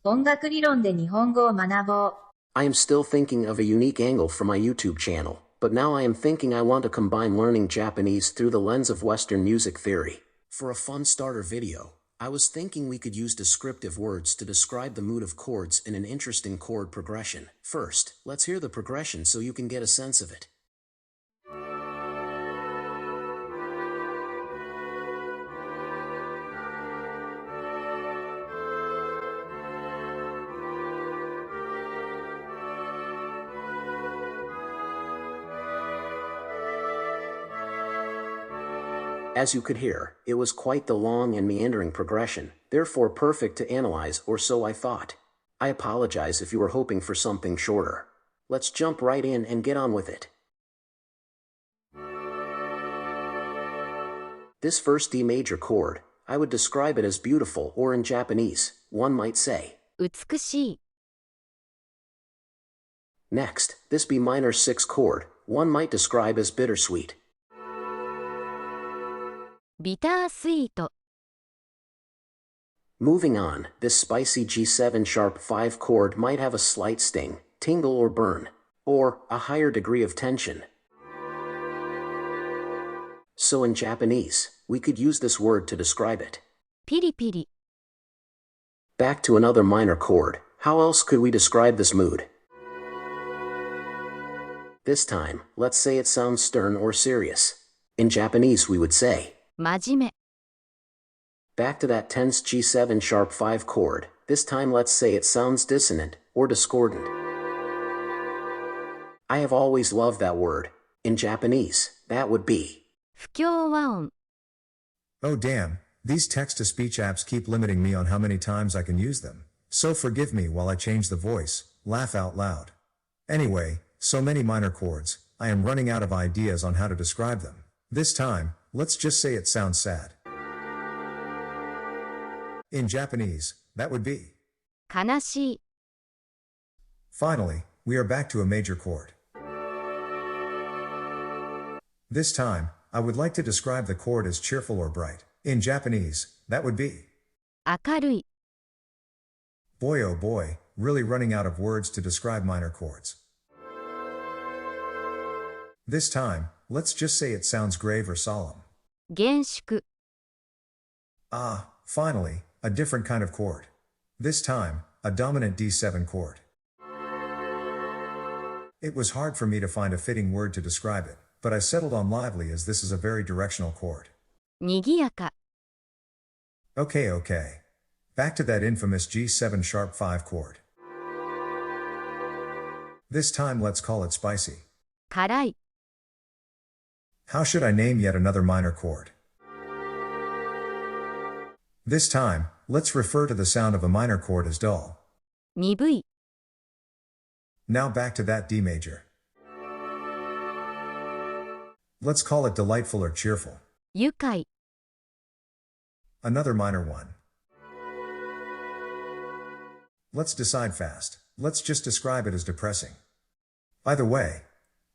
音楽理論で日本語を学ぼう。I am still thinking of a unique angle for my YouTube channel, but now I am thinking I want to combine learning Japanese through the lens of Western music theory. For a fun starter video, I was thinking we could use descriptive words to describe the mood of chords in an interesting chord progression. First, let's hear the progression so you can get a sense of it. As you could hear, it was quite the long and meandering progression, therefore perfect to analyze, or so I thought. I apologize if you were hoping for something shorter. Let's jump right in and get on with it. This first D major chord, I would describe it as beautiful, or in Japanese, one might say, 美しい。 Next, this B minor 6 chord, one might describe as bittersweet. ビタースイート。 Moving on, this spicy G7 sharp 5 chord might have a slight sting, tingle or burn, or a higher degree of tension. So in Japanese, we could use this word to describe it. ピリピリ。 Back to another minor chord, how else could we describe this mood? This time, let's say it sounds stern or serious. In Japanese we would say, 真面目。 Back to that tense G7 sharp 5 chord, this time let's say it sounds dissonant, or discordant. I have always loved that word. In Japanese, that would be 不協和音。 Oh damn, these text-to-speech apps keep limiting me on how many times I can use them. So forgive me while I change the voice, laugh out loud. Anyway, so many minor chords, I am running out of ideas on how to describe them. This time, let's just say it sounds sad. In Japanese, that would be 悲しい。 Finally, we are back to a major chord. This time, I would like to describe the chord as cheerful or bright. In Japanese, that would be 明るい。 Boy oh boy, really running out of words to describe minor chords. This time, let's just say it sounds grave or solemn. 厳粛。 Ah, finally, a different kind of chord. This time, a dominant D7 chord. It was hard for me to find a fitting word to describe it, but I settled on lively as this is a very directional chord. にぎやか。 Okay. Back to that infamous G7 sharp 5 chord. This time let's call it spicy. 辛い。 How should I name yet another minor chord? This time, let's refer to the sound of a minor chord as dull. 鈍い。 Now back to that D major. Let's call it delightful or cheerful. 愉快。 Another minor one. Let's decide fast. Let's just describe it as depressing. By the way,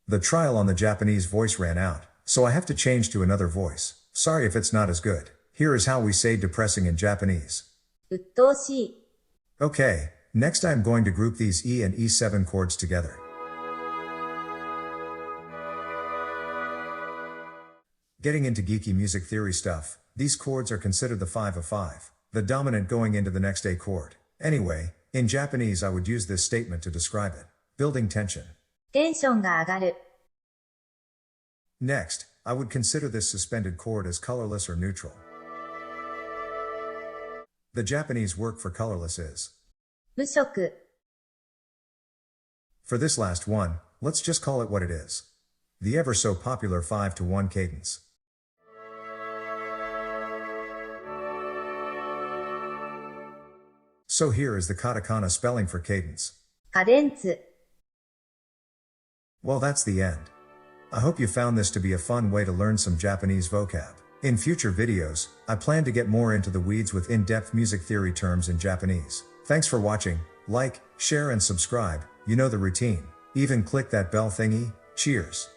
the trial on the Japanese voice ran out, so I have to change to another voice. Sorry if it's not as good. Here is how we say depressing in Japanese. 鬱陶しい。 Okay, next I'm going to group these E and E7 chords together. Getting into geeky music theory stuff, these chords are considered the 5 of 5, the dominant going into the next A chord. Anyway, in Japanese I would use this statement to describe it. Building tension. テンションが上がる。 Next, I would consider this suspended chord as colorless or neutral. The Japanese word for colorless is 無色。 For this last one, let's just call it what it is. The ever so popular 5-1 cadence. So here is the katakana spelling for cadence. カデンツ。 Well, that's the end. I hope you found this to be a fun way to learn some Japanese vocab. In future videos, I plan to get more into the weeds with in-depth music theory terms in Japanese. Thanks for watching. Like, share and subscribe, you know the routine. Even click that bell thingy. Cheers.